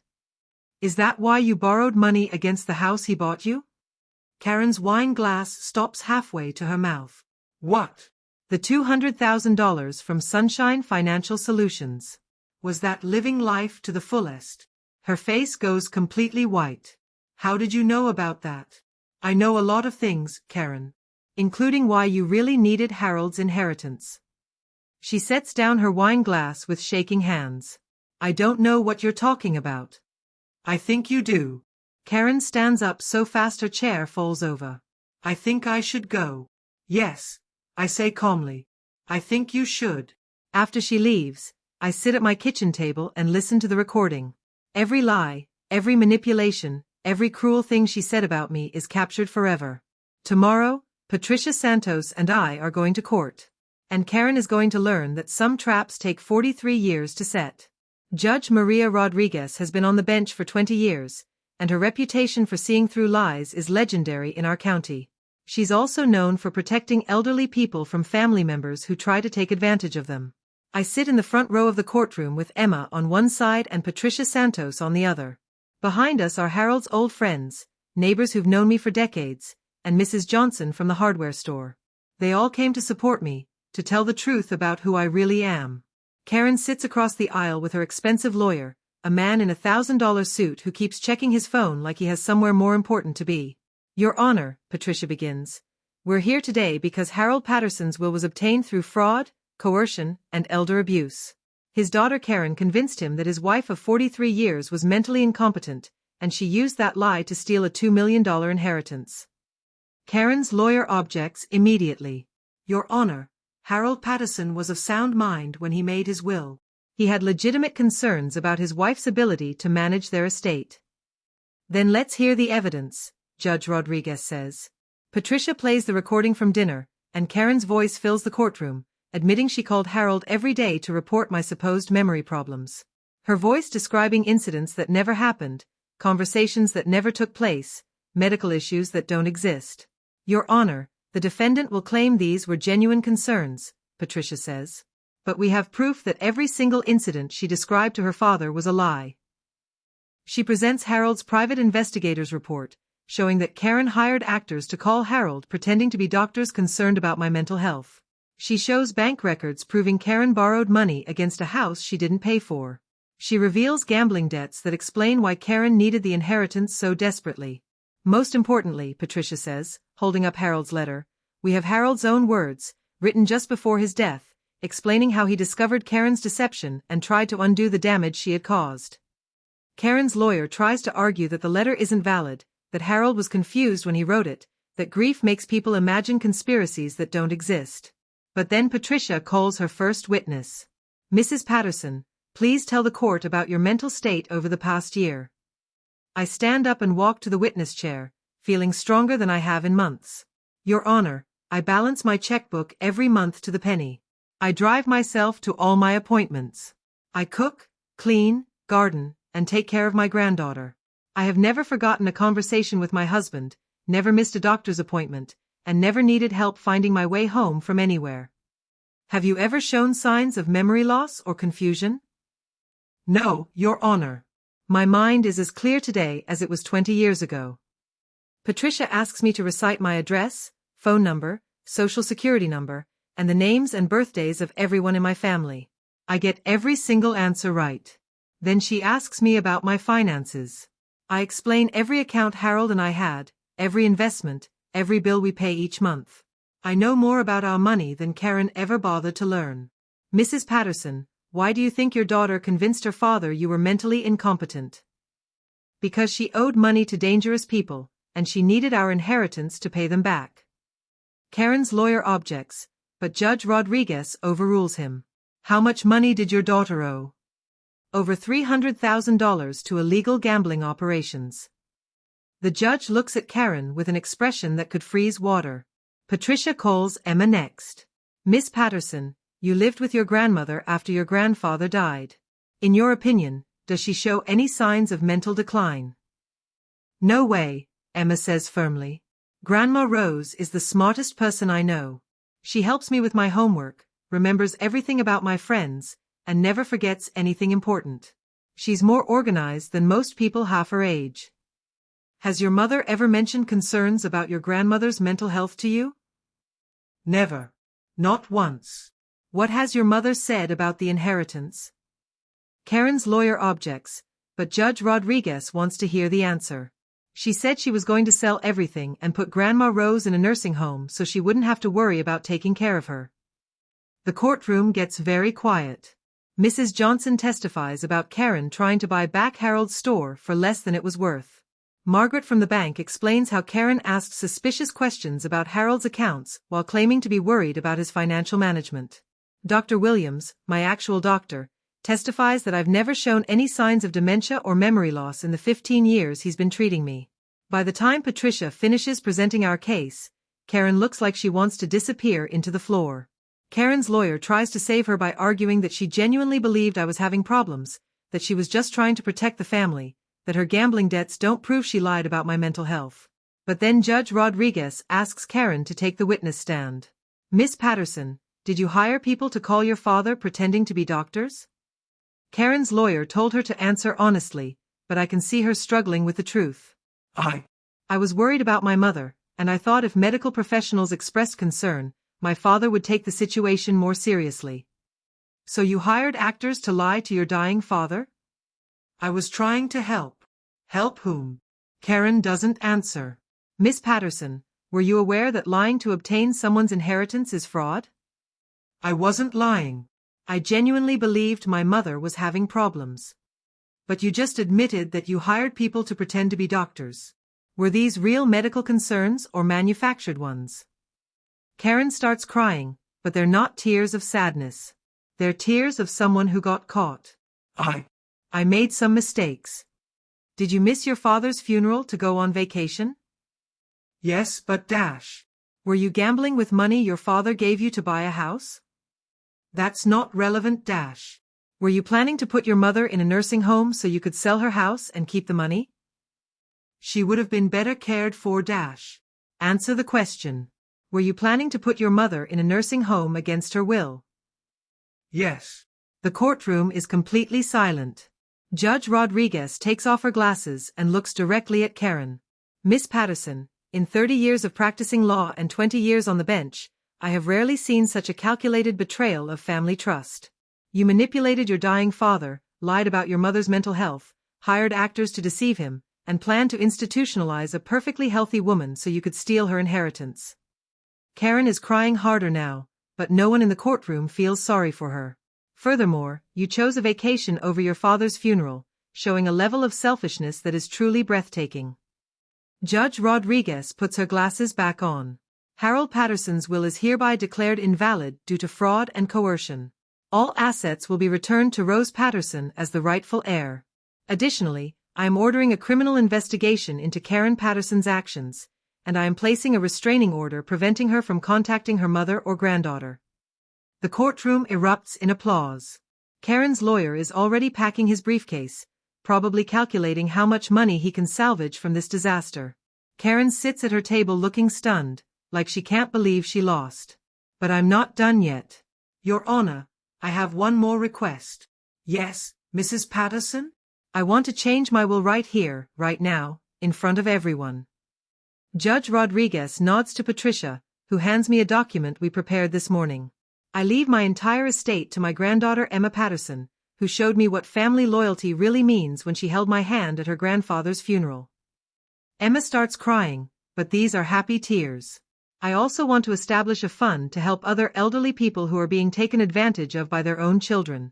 Is that why you borrowed money against the house he bought you? Karen's wine glass stops halfway to her mouth. What? The $200,000 from Sunshine Financial Solutions. Was that living life to the fullest? Her face goes completely white. How did you know about that? I know a lot of things, Karen. Including why you really needed Harold's inheritance. She sets down her wine glass with shaking hands. I don't know what you're talking about. I think you do. Karen stands up so fast her chair falls over. I think I should go. Yes, I say calmly. I think you should. After she leaves, I sit at my kitchen table and listen to the recording. Every lie, every manipulation, every cruel thing she said about me is captured forever. Tomorrow, Patricia Santos and I are going to court. And Karen is going to learn that some traps take 43 years to set. Judge Maria Rodriguez has been on the bench for 20 years, and her reputation for seeing through lies is legendary in our county. She's also known for protecting elderly people from family members who try to take advantage of them. I sit in the front row of the courtroom with Emma on one side and Patricia Santos on the other. Behind us are Harold's old friends, neighbors who've known me for decades, and Mrs. Johnson from the hardware store. They all came to support me, to tell the truth about who I really am. Karen sits across the aisle with her expensive lawyer, a man in a $1,000 suit who keeps checking his phone like he has somewhere more important to be. Your Honor, Patricia begins. We're here today because Harold Patterson's will was obtained through fraud, coercion, and elder abuse. His daughter Karen convinced him that his wife of 43 years was mentally incompetent, and she used that lie to steal a $2 million inheritance. Karen's lawyer objects immediately. Your Honor, Harold Patterson was of sound mind when he made his will. He had legitimate concerns about his wife's ability to manage their estate. Then let's hear the evidence, Judge Rodriguez says. Patricia plays the recording from dinner, and Karen's voice fills the courtroom, admitting she called Harold every day to report my supposed memory problems. Her voice describing incidents that never happened, conversations that never took place, medical issues that don't exist. Your Honor, the defendant will claim these were genuine concerns, Patricia says. But we have proof that every single incident she described to her father was a lie. She presents Harold's private investigator's report, showing that Karen hired actors to call Harold pretending to be doctors concerned about my mental health. She shows bank records proving Karen borrowed money against a house she didn't pay for. She reveals gambling debts that explain why Karen needed the inheritance so desperately. Most importantly, Patricia says, holding up Harold's letter, we have Harold's own words, written just before his death, explaining how he discovered Karen's deception and tried to undo the damage she had caused. Karen's lawyer tries to argue that the letter isn't valid, that Harold was confused when he wrote it, that grief makes people imagine conspiracies that don't exist. But then Patricia calls her first witness. Mrs. Patterson, please tell the court about your mental state over the past year. I stand up and walk to the witness chair, feeling stronger than I have in months. Your Honor, I balance my checkbook every month to the penny. I drive myself to all my appointments. I cook, clean, garden, and take care of my granddaughter. I have never forgotten a conversation with my husband, never missed a doctor's appointment, and never needed help finding my way home from anywhere. Have you ever shown signs of memory loss or confusion? No, Your Honor. My mind is as clear today as it was 20 years ago. Patricia asks me to recite my address, phone number, social security number, and the names and birthdays of everyone in my family. I get every single answer right. Then she asks me about my finances. I explain every account Harold and I had, every investment, every bill we pay each month. I know more about our money than Karen ever bothered to learn. Mrs. Patterson, why do you think your daughter convinced her father you were mentally incompetent? Because she owed money to dangerous people, and she needed our inheritance to pay them back. Karen's lawyer objects, but Judge Rodriguez overrules him. How much money did your daughter owe? Over $300,000 to illegal gambling operations. The judge looks at Karen with an expression that could freeze water. Patricia calls Emma next. Miss Patterson, you lived with your grandmother after your grandfather died. In your opinion, does she show any signs of mental decline? No way, Emma says firmly. Grandma Rose is the smartest person I know. She helps me with my homework, remembers everything about my friends, and never forgets anything important. She's more organized than most people half her age. Has your mother ever mentioned concerns about your grandmother's mental health to you? Never. Not once. What has your mother said about the inheritance? Karen's lawyer objects, but Judge Rodriguez wants to hear the answer. She said she was going to sell everything and put Grandma Rose in a nursing home so she wouldn't have to worry about taking care of her. The courtroom gets very quiet. Mrs. Johnson testifies about Karen trying to buy back Harold's store for less than it was worth. Margaret from the bank explains how Karen asked suspicious questions about Harold's accounts while claiming to be worried about his financial management. Dr. Williams, my actual doctor, testifies that I've never shown any signs of dementia or memory loss in the 15 years he's been treating me. By the time Patricia finishes presenting our case, Karen looks like she wants to disappear into the floor. Karen's lawyer tries to save her by arguing that she genuinely believed I was having problems, that she was just trying to protect the family, that her gambling debts don't prove she lied about my mental health. But then Judge Rodriguez asks Karen to take the witness stand. Miss Patterson, did you hire people to call your father pretending to be doctors? Karen's lawyer told her to answer honestly, but I can see her struggling with the truth. I was worried about my mother, and I thought if medical professionals expressed concern, my father would take the situation more seriously. So you hired actors to lie to your dying father? I was trying to help. Help whom? Karen doesn't answer. Miss Patterson, were you aware that lying to obtain someone's inheritance is fraud? I wasn't lying. I genuinely believed my mother was having problems. But you just admitted that you hired people to pretend to be doctors. Were these real medical concerns or manufactured ones? Karen starts crying, but they're not tears of sadness. They're tears of someone who got caught. I made some mistakes. Did you miss your father's funeral to go on vacation? Yes, but dash. Were you gambling with money your father gave you to buy a house? That's not relevant dash. Were you planning to put your mother in a nursing home so you could sell her house and keep the money? She would have been better cared for dash. Answer the question. Were you planning to put your mother in a nursing home against her will? Yes. The courtroom is completely silent. Judge Rodriguez takes off her glasses and looks directly at Karen. Miss Patterson, in 30 years of practicing law and 20 years on the bench, I have rarely seen such a calculated betrayal of family trust. You manipulated your dying father, lied about your mother's mental health, hired actors to deceive him, and planned to institutionalize a perfectly healthy woman so you could steal her inheritance. Karen is crying harder now, but no one in the courtroom feels sorry for her. Furthermore, you chose a vacation over your father's funeral, showing a level of selfishness that is truly breathtaking. Judge Rodriguez puts her glasses back on. Harold Patterson's will is hereby declared invalid due to fraud and coercion. All assets will be returned to Rose Patterson as the rightful heir. Additionally, I am ordering a criminal investigation into Karen Patterson's actions, and I am placing a restraining order preventing her from contacting her mother or granddaughter. The courtroom erupts in applause. Karen's lawyer is already packing his briefcase, probably calculating how much money he can salvage from this disaster. Karen sits at her table looking stunned, like she can't believe she lost. But I'm not done yet. Your Honor, I have one more request. Yes, Mrs. Patterson? I want to change my will right here, right now, in front of everyone. Judge Rodriguez nods to Patricia, who hands me a document we prepared this morning. I leave my entire estate to my granddaughter Emma Patterson, who showed me what family loyalty really means when she held my hand at her grandfather's funeral. Emma starts crying, but these are happy tears. I also want to establish a fund to help other elderly people who are being taken advantage of by their own children.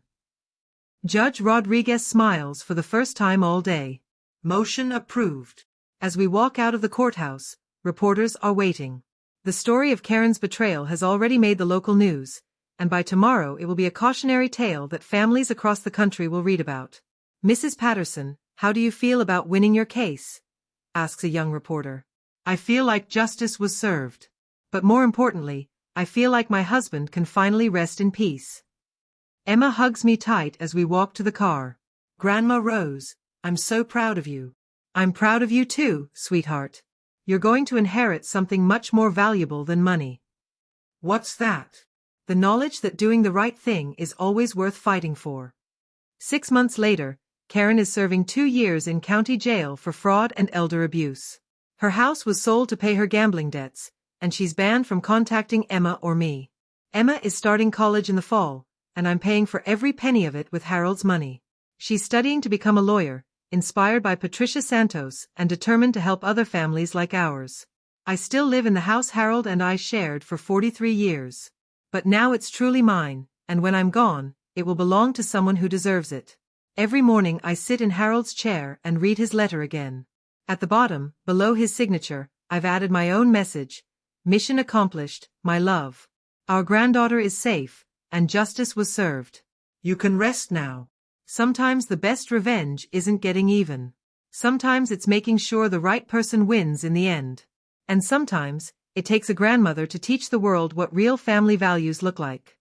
Judge Rodriguez smiles for the first time all day. Motion approved. As we walk out of the courthouse, reporters are waiting. The story of Karen's betrayal has already made the local news, and by tomorrow it will be a cautionary tale that families across the country will read about. Mrs. Patterson, how do you feel about winning your case? Asks a young reporter. I feel like justice was served. But more importantly, I feel like my husband can finally rest in peace. Emma hugs me tight as we walk to the car. Grandma Rose, I'm so proud of you. I'm proud of you too, sweetheart. You're going to inherit something much more valuable than money. What's that? The knowledge that doing the right thing is always worth fighting for. 6 months later, Karen is serving 2 years in county jail for fraud and elder abuse. Her house was sold to pay her gambling debts, and she's banned from contacting Emma or me. Emma is starting college in the fall, and I'm paying for every penny of it with Harold's money. She's studying to become a lawyer, inspired by Patricia Santos and determined to help other families like ours. I still live in the house Harold and I shared for 43 years. But now it's truly mine, and when I'm gone, it will belong to someone who deserves it. Every morning I sit in Harold's chair and read his letter again. At the bottom, below his signature, I've added my own message. Mission accomplished, my love. Our granddaughter is safe, and justice was served. You can rest now. Sometimes the best revenge isn't getting even. Sometimes it's making sure the right person wins in the end. And sometimes, it takes a grandmother to teach the world what real family values look like.